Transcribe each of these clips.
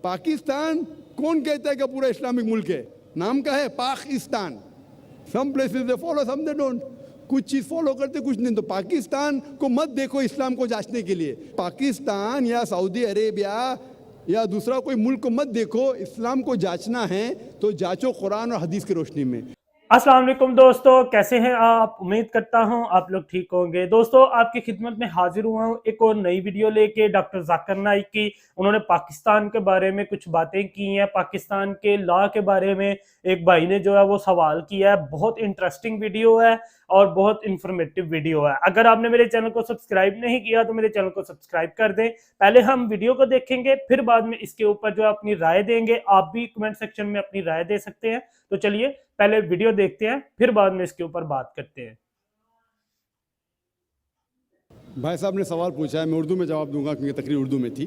पाकिस्तान कौन कहता है कि पूरा इस्लामिक मुल्क है? नाम का है Pakistan. Some places they follow, some they don't. कुछ चीज़ फॉलो करते, कुछ नहीं। तो पाकिस्तान को मत देखो इस्लाम को जांचने के लिए। पाकिस्तान या सऊदी अरेबिया या दूसरा कोई मुल्क को मत देखो। इस्लाम को जांचना है तो जांचो कुरान और हदीस की रोशनी में। अस्सलाम वालेकुम दोस्तों, कैसे हैं आप? उम्मीद करता हूं आप लोग ठीक होंगे। दोस्तों, आपकी खिदमत में हाजिर हुआ हूं एक और नई वीडियो लेके। डॉक्टर जाकिर नाइक की, उन्होंने पाकिस्तान के बारे में कुछ बातें की हैं। पाकिस्तान के लॉ के बारे में एक भाई ने जो है वो सवाल किया है। बहुत इंटरेस्टिंग वीडियो है और बहुत इंफॉर्मेटिव वीडियो है। अगर आपने मेरे चैनल को सब्सक्राइब नहीं किया तो मेरे चैनल को सब्सक्राइब कर दें। पहले हम वीडियो को देखेंगे, फिर बाद में इसके ऊपर जो अपनी राय देंगे। आप भी कमेंट सेक्शन में अपनी राय दे सकते हैं। तो चलिए पहले वीडियो देखते हैं, फिर बाद में इसके ऊपर बात करते हैं। भाई साहब ने सवाल पूछा है, मैं उर्दू में जवाब दूंगा क्योंकि तकरीर उर्दू में थी।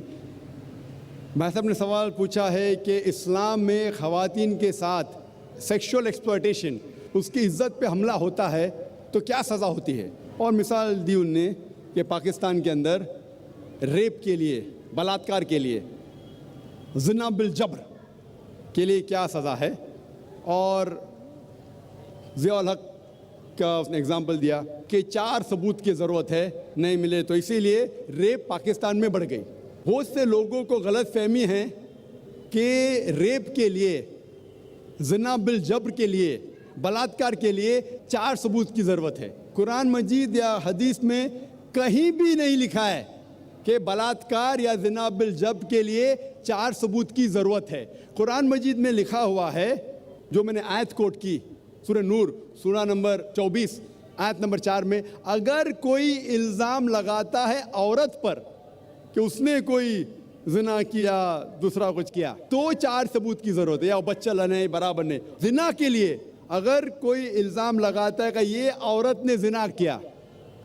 भाई साहब ने सवाल पूछा है कि इस्लाम में ख़वातीन के साथ सेक्सुअल एक्सप्लॉयटेशन, उसकी इज़्ज़त पे हमला होता है तो क्या सज़ा होती है। और मिसाल दी उनने कि पाकिस्तान के अंदर रेप के लिए, बलात्कार के लिए, ज़िना बिल जबर के लिए क्या सज़ा है। और ज़ियाउल हक का उसने एग्ज़ाम्पल दिया कि 4 सबूत की ज़रूरत है, नहीं मिले तो इसीलिए रेप पाकिस्तान में बढ़ गई। बहुत से लोगों को गलत फहमी है कि रेप के लिए, ज़िना बिल जबर के लिए, बलात्कार के लिए 4 सबूत की ज़रूरत है। कुरान मजीद या हदीस में कहीं भी नहीं लिखा है कि बलात्कार या ज़िना बिल जबर के लिए 4 सबूत की ज़रूरत है। कुरान मजीद में लिखा हुआ है, जो मैंने आयत कोट की, सूरह नूर सूरा नंबर 24 आयत नंबर 4 में, अगर कोई इल्ज़ाम लगाता है औरत पर कि उसने कोई ज़िना किया, दूसरा कुछ किया, तो 4 सबूत की ज़रूरत है। या बच्चा लाने बराबर नहीं। ज़िना के लिए अगर कोई इल्ज़ाम लगाता है कि ये औरत ने ज़िना किया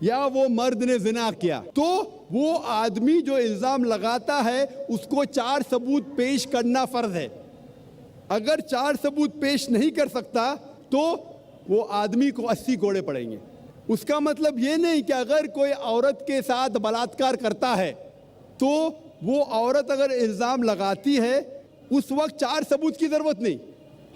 या वो मर्द ने ज़िना किया, तो वो आदमी जो इल्ज़ाम लगाता है उसको 4 सबूत पेश करना फ़र्ज़ है। अगर 4 सबूत पेश नहीं कर सकता तो वो आदमी को 80 कोड़े पड़ेंगे। उसका मतलब ये नहीं कि अगर कोई औरत के साथ बलात्कार करता है तो वो औरत अगर इल्ज़ाम लगाती है उस वक्त 4 सबूत की ज़रूरत नहीं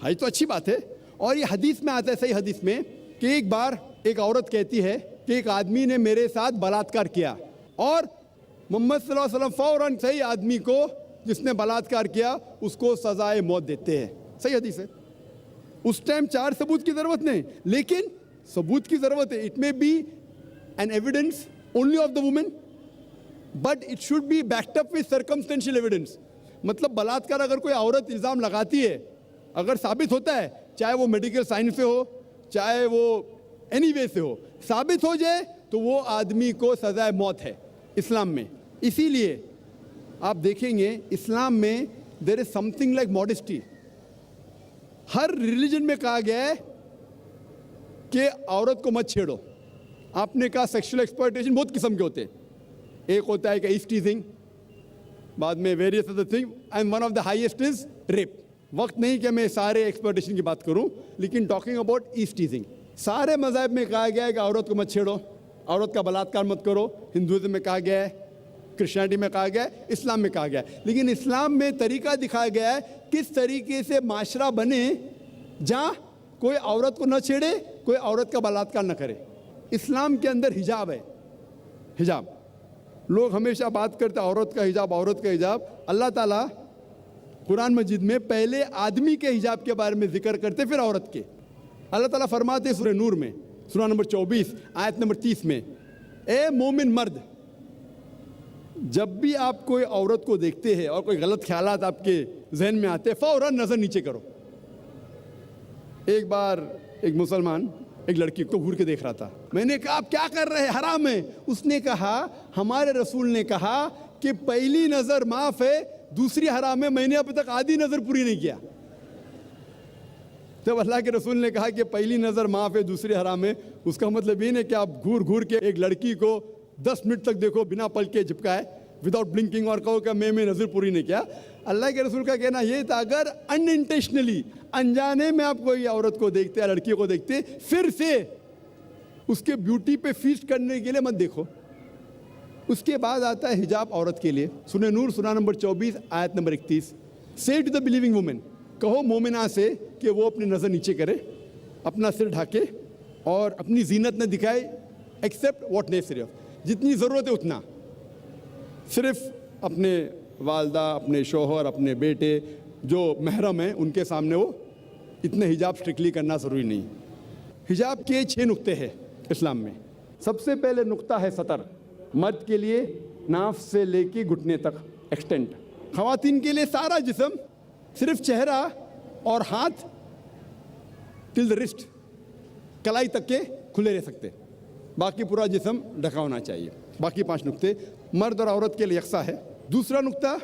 है। तो अच्छी बात है। और ये हदीस में आता है, सही हदीस में, कि एक बार एक औरत कहती है कि एक आदमी ने मेरे साथ बलात्कार किया, और मोहम्मद सल्लल्लाहु अलैहि वसल्लम फ़ौरन सही आदमी को जिसने बलात्कार किया उसको सजाए मौत देते हैं। सही हदीस है। उस टाइम 4 सबूत की ज़रूरत नहीं, लेकिन सबूत की ज़रूरत है। It may be an evidence only of the women, but it should be backed up with circumstantial evidence. मतलब बलात्कार अगर कोई औरत इल्ज़ाम लगाती है, अगर साबित होता है, चाहे वो मेडिकल साइंस से हो, चाहे वो एनी वे से हो, साबित हो जाए तो वो आदमी को सज़ाए मौत है इस्लाम में। इसीलिए आप देखेंगे इस्लाम में there is something like modesty. हर रिलीजन में कहा गया है कि औरत को मत छेड़ो। आपने कहा सेक्सुअल एक्सप्लॉयटेशन बहुत किस्म के होते हैं। एक होता है कि ईज टीजिंग, बाद में various other thing, and one of the highest is rape. वक्त नहीं कि मैं सारे एक्सप्लॉयटेशन की बात करूं, लेकिन टॉकिंग अबाउट ईज टीजिंग, सारे मज़हब में कहा गया है कि औरत को मत छेड़ो, औरत का बलात्कार मत करो। हिंदुज़म में कहा गया है, क्रिश्चियनिटी में कहा गया है, इस्लाम में कहा गया है। लेकिन इस्लाम में तरीका दिखाया गया है किस तरीके से माशरा बने जहाँ कोई औरत को न छेड़े, कोई औरत का बलात्कार न करे। इस्लाम के अंदर हिजाब है। हिजाब, लोग हमेशा बात करते औरत का हिजाब, औरत का हिजाब। अल्लाह ताला कुरान मजीद में पहले आदमी के हिजाब के बारे में जिक्र करते, फिर औरत के। अल्लाह ताला फरमाते सूरह नूर में सूरा नंबर 24 आयत नंबर 30 में, ए मोमिन मर्द, जब भी आप कोई औरत को देखते हैं और कोई गलत ख्यालात आपके जहन में आते हैं, फौरन नज़र नीचे करो। एक बार एक मुसलमान एक लड़की को घूर के देख रहा था। मैंने कहा आप क्या कर रहे हैं, हराम है। उसने कहा हमारे रसूल ने कहा कि पहली नज़र माफ़ है, दूसरी हराम है। मैंने अभी तक आधी नज़र पूरी नहीं किया। जब अल्लाह के रसूल ने कहा कि पहली नज़र माफ़ है, दूसरी हराम है, उसका मतलब ये नहीं कि आप घूर घूर के एक लड़की को 10 मिनट तक देखो बिना पल के झपकाए, विदाउट ब्लिंकिंग, और कहो कि मैं नज़र पूरी नहीं किया। अल्लाह के रसूल का कहना ये था, अगर अनइंटेंशनली, अनजाने में आप कोई औरत को देखते हैं, लड़की को देखते, फिर से उसके ब्यूटी पे फीस्ट करने के लिए मत देखो। उसके बाद आता है हिजाब औरत के लिए। सूरह नूर सूरा नंबर 24 आयत नंबर 31, से टू द बिलीविंग वुमेन, कहो मोमिना से कि वो अपनी नज़र नीचे करे, अपना सिर ढाके और अपनी जीनत न दिखाए, एक्सेप्ट व्हाट नेसेसरी, जितनी ज़रूरत है उतना, सिर्फ अपने वालदा, अपने शोहर, अपने बेटे जो महरम हैं उनके सामने वो इतने हिजाब स्ट्रिक्टली करना ज़रूरी नहीं। हिजाब के 6 नुक्ते हैं इस्लाम में। सबसे पहले नुक्ता है सतर, मर्द के लिए नाफ से लेके घुटने तक एक्सटेंट, ख़वातीन के लिए सारा जिस्म, सिर्फ चेहरा और हाथ टिल द रिस्ट, कलाई तक के खुले रह सकते, बाकी पूरा जिस्म ढका होना चाहिए। बाकी 5 नुक्ते मर्द और औरत के लिए यकसा है। दूसरा नुक्ता,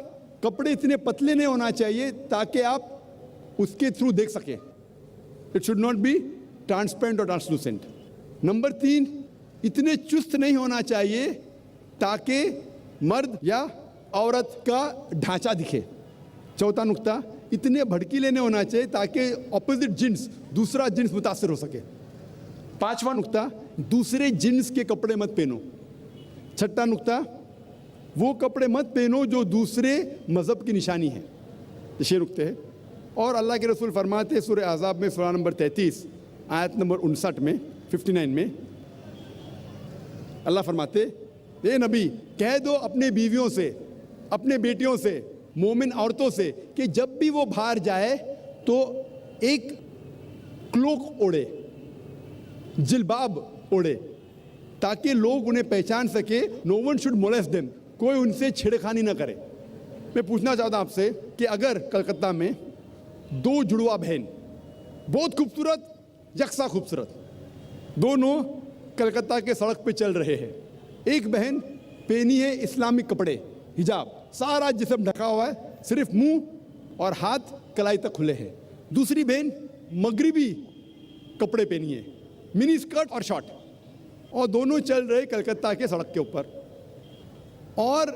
कपड़े इतने पतले नहीं होना चाहिए ताकि आप उसके थ्रू देख सकें, it should not be transparent और ट्रांसलूसेंट। नंबर 3, इतने चुस्त नहीं होना चाहिए ताकि मर्द या औरत का ढांचा दिखे। चौथा नुक्ता, इतने भड़कीले नहीं होना चाहिए ताकि ऑपोजिट जिन्स, दूसरा जिन्स मुतासर हो सके। 5वां नुक्ता, दूसरे जिन्स के कपड़े मत पहनो। 6ठा नुक्ता, वो कपड़े मत पहनो जो दूसरे मज़हब की निशानी है। ये 6 नुक्ते हैं। और अल्लाह के रसूल फरमाते हैं सूरह अहज़ाब में सूरह नंबर 33 आयत नंबर 59 में 59 में अल्लाह फरमाते, ए नबी कह दो अपने बीवियों से, अपने बेटियों से, मोमिन औरतों से कि जब भी वो बाहर जाए तो एक क्लोक ओढ़े, जिलबाब ओढ़े, ताकि लोग उन्हें पहचान सके। No one should molest them, कोई उनसे छेड़खानी ना करे। मैं पूछना चाहता हूं आपसे कि अगर कलकत्ता में 2 जुड़वा बहन, बहुत खूबसूरत, यकसा खूबसूरत, दोनों कलकत्ता के सड़क पे चल रहे हैं, एक बहन पहनी है इस्लामिक कपड़े, हिजाब, सारा जिस्म ढका हुआ है, सिर्फ मुंह और हाथ कलाई तक खुले हैं, दूसरी बहन मगरिबी कपड़े पहनी है, मिनी स्कर्ट और शॉर्ट, और दोनों चल रहे कलकत्ता के सड़क के ऊपर, और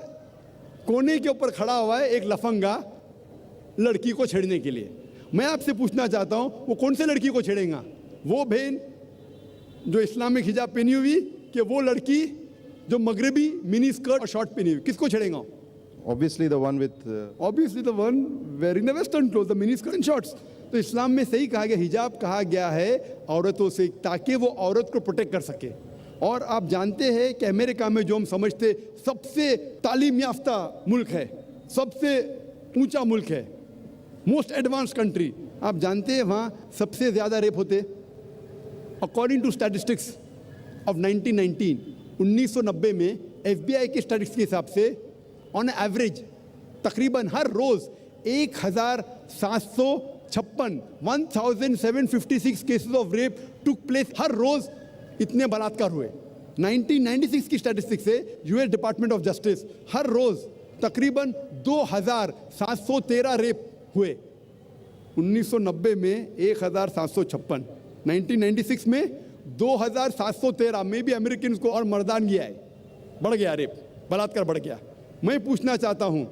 कोने के ऊपर खड़ा हुआ है एक लफंगा लड़की को छेड़ने के लिए। मैं आपसे पूछना चाहता हूं, वो कौन से लड़की को छेड़ेगा? वो बहन जो इस्लामिक हिजाब पहनी हुई कि वो लड़की जो मगरबी मिनी स्कर्ट और शॉर्ट पहनी हुई? किसको छेड़ेगा? Obviously the one with Obviously the one wearing the western clothes, the mini skirt and shorts. तो इस्लाम में सही कहा गया, हिजाब कहा गया है औरतों से ताकि वो औरत को प्रोटेक्ट कर सके। और आप जानते हैं कि अमेरिका में जो हम समझते सबसे तालीम याफ्ता मुल्क है, सबसे ऊंचा मुल्क है, मोस्ट एडवांस कंट्री, आप जानते हैं वहाँ सबसे ज़्यादा रेप होते। अकॉर्डिंग टू स्टैटिस्टिक्स ऑफ 1990 में FBI के स्टैटिस्टिक्स के हिसाब से ऑन एवरेज तकरीबन हर रोज़ 1756 cases of rape took place. हर रोज़ इतने बलात्कार हुए। 1996 की स्टैटिस्टिक्स से US डिपार्टमेंट ऑफ जस्टिस, हर रोज़ तकरीबन 2713 रेप हुए। 1990 में 1756, 1996 में 2713 में भी अमेरिकन को और मर्दानगी आए, बढ़ गया रेप, बलात्कार बढ़ गया। मैं पूछना चाहता हूं,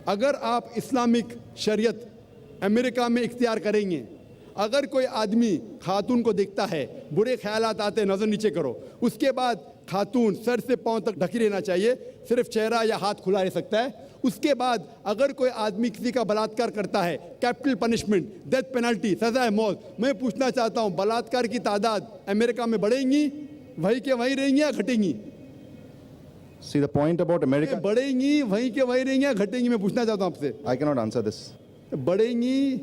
अगर आप इस्लामिक शरीयत अमेरिका में इख्तियार करेंगे, अगर कोई आदमी खातून को देखता है, बुरे ख्यालात आते हैं, नज़र नीचे करो, उसके बाद खातून सर से पांव तक ढकी रहना चाहिए, सिर्फ चेहरा या हाथ खुला रह सकता है। उसके बाद अगर कोई आदमी किसी का बलात्कार करता है, कैपिटल पनिशमेंट, डेथ पेनल्टी, सज़ाए मौत। मैं पूछना चाहता हूं, बलात्कार की तादाद अमेरिका में बढ़ेंगी, वहीं के वहीं रहेंगी या घटेंगी? See the point about America. बढ़ेंगी, वहीं के वहीं रहेंगी या घटेंगी? मैं पूछना चाहता हूं आपसे। I cannot answer this. बढ़ेंगी,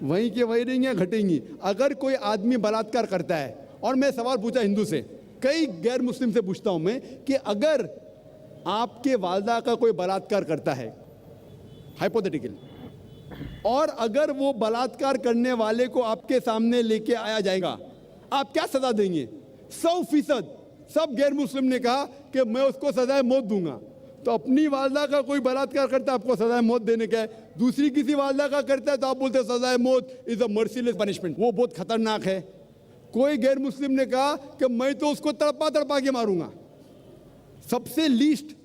वहीं के वहीं रहेंगी या घटेंगी? अगर कोई आदमी बलात्कार करता है, और मैं सवाल पूछा हिंदू से, कई गैर मुस्लिम से पूछता हूं मैं कि अगर आपके वालदा का कोई बलात्कार करता है, हाइपोथेटिकल, और अगर वो बलात्कार करने वाले को आपके सामने लेके आया जाएगा, आप क्या सजा देंगे? 100% सब गैर मुस्लिम ने कहा कि मैं उसको सजाए मौत दूंगा। तो अपनी वालदा का कोई बलात्कार करता है, आपको सजाए मौत देने का है। दूसरी किसी वालदा का करता है तो आप बोलते हैं सजाए मौत इज अ मर्सीलेस पनिशमेंट, वो बहुत खतरनाक है। कोई गैर मुस्लिम ने कहा कि मैं तो उसको तड़पा तड़पा के मारूंगा। सबसे लीस्ट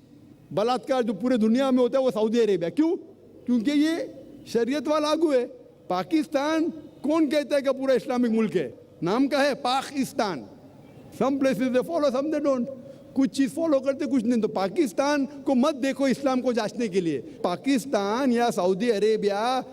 बलात्कार जो पूरे दुनिया में होता है वो सऊदी अरेबिया। क्यों? क्योंकि ये शरीयत वाला लागू है। पाकिस्तान कौन कहता है कि पूरा इस्लामिक मुल्क है? नाम का है Pakistan. Some places they follow, some they don't. कुछ चीज़ फॉलो करते कुछ नहीं. तो पाकिस्तान को मत देखो इस्लाम को जांचने के लिए. पाकिस्तान या सऊदी अरेबिया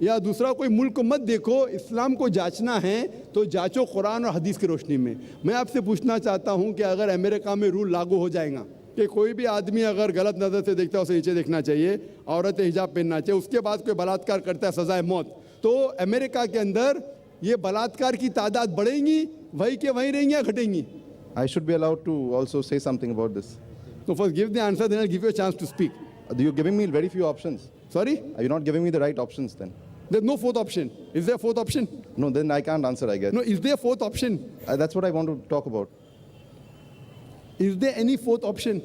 या दूसरा कोई मुल्क को मत देखो. इस्लाम को जांचना है तो जांचो कुरान और हदीस की रोशनी में. मैं आपसे पूछना चाहता हूं कि अगर अमेरिका में रूल लागू हो जाएगा कि कोई भी आदमी अगर गलत नज़र से देखता है उसे नीचे देखना चाहिए, औरतें हिजाब पहनना चाहिए, उसके बाद कोई बलात्कार करता है सजाए मौत, तो अमेरिका के अंदर ये बलात्कार की तादाद बढ़ेंगी वही के वहीं रहेंगी या घटेंगी? I should be allowed to also say something about this. So first give the answer, then I'll give you a chance to speak. You're giving me very few options. Sorry? Are you not giving me the right options then? There's no fourth option. Is there a fourth option? No, then I can't answer, I guess. No, is there a fourth option? That's what I want to talk about. Is there any fourth option?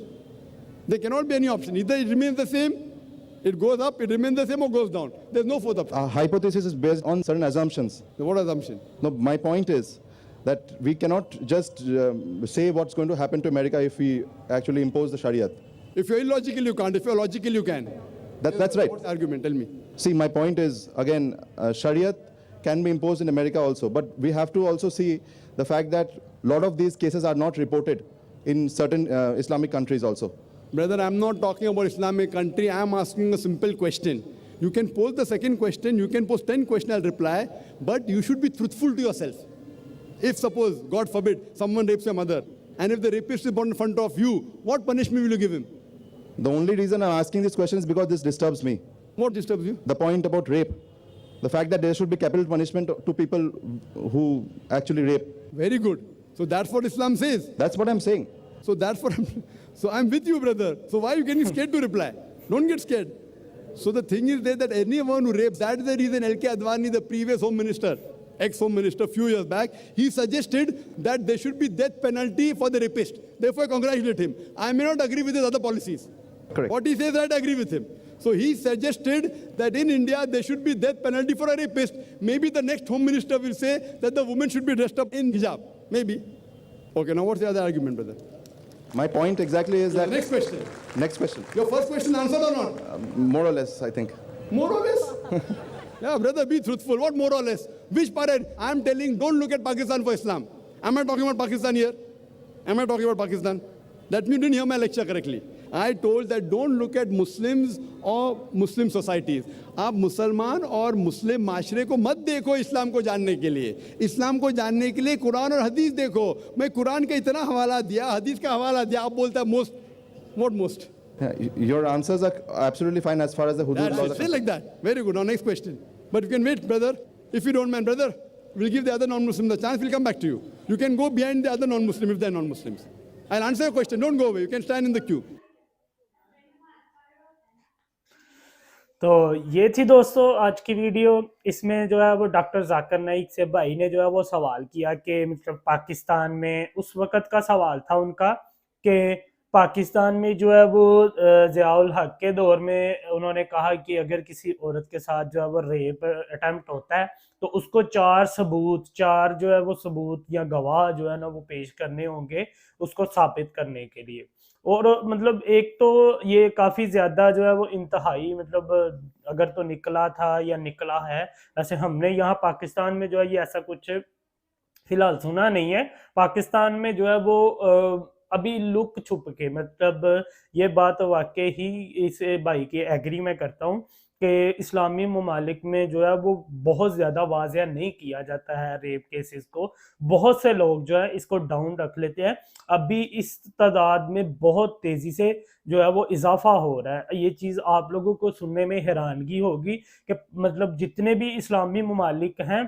There cannot be any option. Either it remains the same, it goes up, it remains the same, or goes down. There's no fourth option. Our hypothesis is based on certain assumptions. So what assumption? No, my point is that we cannot just say what's going to happen to America if we actually impose the Shariat. If you're illogical, you can't. If you're logical, you can. That's right. What's the argument? Tell me. See, my point is, again, Shariat can be imposed in America also, but we have to also see the fact that a lot of these cases are not reported in certain Islamic countries also. Brother, I'm not talking about Islamic country. I'm asking a simple question. You can pose the second question, you can pose 10 questions, I'll reply, but you should be truthful to yourself. If suppose, God forbid, someone rapes your mother, and if the rapist is born in front of you, what punishment will you give him? The only reason I'm asking this question is because this disturbs me. What disturbs you? The point about rape. The fact that there should be capital punishment to people who actually rape. Very good. So that's what Islam says. That's what I'm saying. So that's what I'm with you, brother. So why are you getting scared to reply? Don't get scared. So the thing is that anyone who rapes, that is the reason L.K. Advani, the previous home minister, ex-home minister, few years back, he suggested that there should be death penalty for the rapist. Therefore, I congratulate him. I may not agree with his other policies. Correct. What he says, I agree with him. So he suggested that in India, there should be death penalty for a rapist. Maybe the next home minister will say that the woman should be dressed up in hijab. Maybe. Okay, now what's the other argument, brother? My point exactly is that... Next question. Next question. Your first question answered or not? More or less, I think. More or less? Yeah, brother, be truthful. What more or less? Which parade? I'm telling, don't look at Pakistan for Islam. Am I talking about Pakistan here? Am I talking about Pakistan? That means you didn't hear my lecture correctly. I told that don't look at Muslims or Muslim societies. आप मुसलमान और मुस्लिम माशरे को मत देखो इस्लाम को जानने के लिए. इस्लाम को जानने के लिए कुरान और हदीस देखो. मैं कुरान का इतना हवाला दिया, हदीस का हवाला दिया, आप बोलता है most. What most? Yeah, your answers are absolutely fine as far as the hudud laws are Say concerned. like that. Very good. Now next question. But you can wait, brother. If you don't mind, brother, we'll give the other non-Muslim the chance. We'll come back to you. You can go behind the other non-Muslim if they're non-Muslims. I'll answer your question. Don't go away. You can stand in the queue. तो ये थी दोस्तों आज की video. इसमें जो है वो डॉक्टर जाकिर नाइक से भाई ने जो है वो सवाल किया कि मतलब पाकिस्तान में उस वक़्त का सवाल था उनका कि पाकिस्तान में जो है वो ज़ियाउल हक के दौर में उन्होंने कहा कि अगर किसी औरत के साथ जो है वो रेप अटेम्प्ट होता है तो उसको चार जो है वो सबूत या गवाह जो है ना वो पेश करने होंगे उसको साबित करने के लिए. और मतलब एक तो ये काफ़ी ज़्यादा जो है वो इंतहाई मतलब अगर तो निकला था या निकला है, वैसे हमने यहाँ पाकिस्तान में जो है ये ऐसा कुछ फ़िलहाल सुना नहीं है. पाकिस्तान में जो है वो अभी लुक छुप के मतलब ये बात वाकई ही इस भाई की एग्री मैं करता हूँ कि इस्लामी ममालिक में जो है वो बहुत ज़्यादा वाज़ेह नहीं किया जाता है रेप केसेस को. बहुत से लोग जो है इसको डाउन रख लेते हैं. अभी इस तादाद में बहुत तेज़ी से जो है वो इजाफा हो रहा है. ये चीज़ आप लोगों को सुनने में हैरानगी होगी कि मतलब जितने भी इस्लामी ममालिक हैं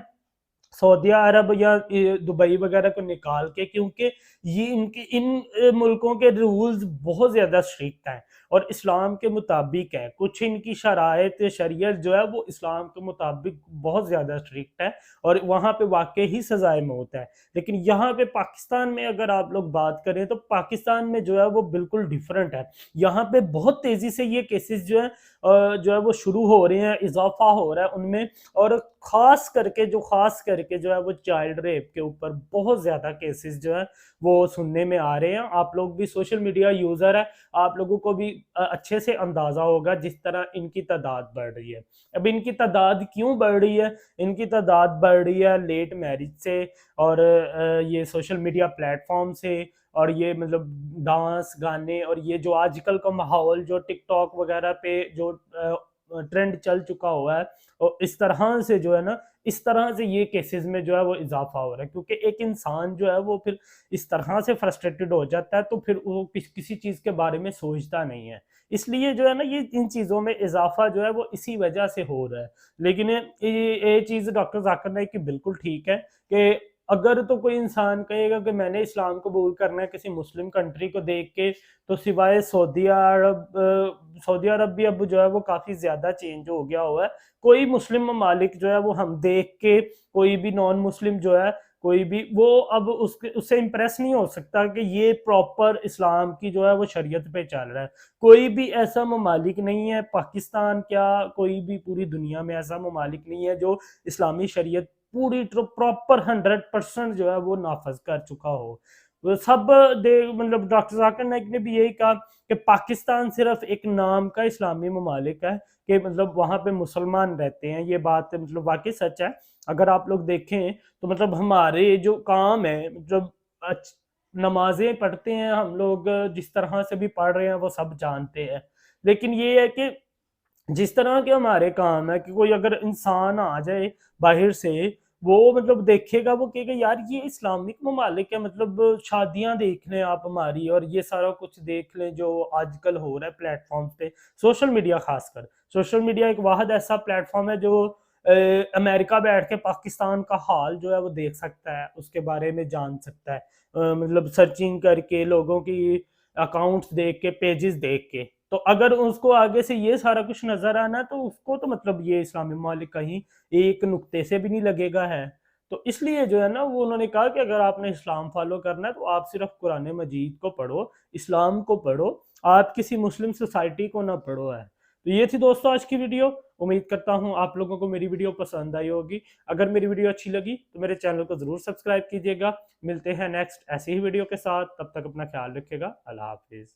सऊदी अरब या दुबई वगैरह को निकाल के, क्योंकि ये इनके इन मुल्कों के रूल्स बहुत ज़्यादा स्ट्रिक्ट हैं और इस्लाम के मुताबिक है. कुछ इनकी शराइत शरीयत जो है वो इस्लाम के मुताबिक बहुत ज़्यादा स्ट्रिक्ट है और वहाँ पे वाकई ही सज़ाए मौत है. लेकिन यहाँ पे पाकिस्तान में अगर आप लोग बात करें तो पाकिस्तान में जो है वो बिल्कुल डिफरेंट है. यहाँ पे बहुत तेज़ी से ये केसेस जो है वो शुरू हो रहे हैं, इजाफा हो रहा है उनमें. और ख़ास करके जो है वो चाइल्ड रेप के ऊपर बहुत ज़्यादा केसेस जो है वो सुनने में आ रहे हैं. आप लोग भी सोशल मीडिया यूज़र है, आप लोगों को भी अच्छे से अंदाज़ा होगा जिस तरह इनकी तादाद बढ़ रही है। अब इनकी तादाद क्यों बढ़ रही है? इनकी तादाद बढ़ रही है लेट मैरिज से और ये सोशल मीडिया प्लेटफॉर्म से, और ये मतलब डांस गाने और ये जो आजकल का माहौल जो टिकटॉक वगैरह पे जो ट्रेंड चल चुका हुआ है, और इस तरह से जो है ना, इस तरह से ये केसेस में जो है वो इजाफा हो रहा है, क्योंकि एक इंसान जो है वो फिर इस तरह से फ्रस्ट्रेटेड हो जाता है तो फिर वो किसी चीज़ के बारे में सोचता नहीं है। इसलिए जो है ना ये इन चीज़ों में इजाफा जो है वो इसी वजह से हो रहा है। लेकिन ये चीज़ डॉक्टर जाकिर नाइक की बिल्कुल ठीक है कि अगर तो कोई इंसान कहेगा कि मैंने इस्लाम कबूल करना है किसी मुस्लिम कंट्री को देख के, तो सिवाय सऊदी अरब भी अब जो है वो काफ़ी ज़्यादा चेंज हो गया हुआ है। कोई मुस्लिम ममालिक जो है वो हम देख के, कोई भी नॉन मुस्लिम जो है कोई भी, वो अब उससे इम्प्रेस नहीं हो सकता कि ये प्रॉपर इस्लाम की जो है वो शरीयत पे चल रहा है। कोई भी ऐसा ममालिक नहीं है, पाकिस्तान क्या कोई भी पूरी दुनिया में ऐसा ममालिक नहीं है जो इस्लामी शरीयत पूरी प्रॉपर 100% जो है वो नाफज कर चुका हो। वो सब मतलब डॉक्टर जाकिर नाइक ने भी यही कहा कि पाकिस्तान सिर्फ एक नाम का इस्लामी ममालिक है, कि मतलब वहाँ पे मुसलमान रहते हैं। ये बात मतलब वाकई सच है। अगर आप लोग देखें तो मतलब हमारे जो काम है, मतलब नमाजें पढ़ते हैं हम लोग, जिस तरह से भी पढ़ रहे हैं वो सब जानते हैं। लेकिन ये है कि जिस तरह के हमारे काम है कि कोई अगर इंसान आ जाए बाहर से, वो मतलब देखेगा, वो कहेगा यार ये इस्लामिक ममालिक है, मतलब शादियां देख लें आप हमारी, और ये सारा कुछ देख लें जो आजकल हो रहा है प्लेटफॉर्म्स पे, सोशल मीडिया खासकर। सोशल मीडिया एक वाहिद ऐसा प्लेटफॉर्म है जो अमेरिका बैठ के पाकिस्तान का हाल जो है वो देख सकता है, उसके बारे में जान सकता है, मतलब सर्चिंग करके, लोगों की अकाउंट्स देख के, पेजेस देख के। तो अगर उसको आगे से ये सारा कुछ नजर आना, तो उसको तो मतलब ये इस्लामी ममालिक कहीं एक नुक्ते से भी नहीं लगेगा है। तो इसलिए जो है ना वो उन्होंने कहा कि अगर आपने इस्लाम फॉलो करना है तो आप सिर्फ कुरान मजीद को पढ़ो, इस्लाम को पढ़ो, आप किसी मुस्लिम सोसाइटी को ना पढ़ो है। तो ये थी दोस्तों आज की वीडियो। उम्मीद करता हूँ आप लोगों को मेरी वीडियो पसंद आई होगी। अगर मेरी वीडियो अच्छी लगी तो मेरे चैनल को ज़रूर सब्सक्राइब कीजिएगा। मिलते हैं नेक्स्ट ऐसी ही वीडियो के साथ, तब तक अपना ख्याल रखिएगा। अल्लाह हाफिज़।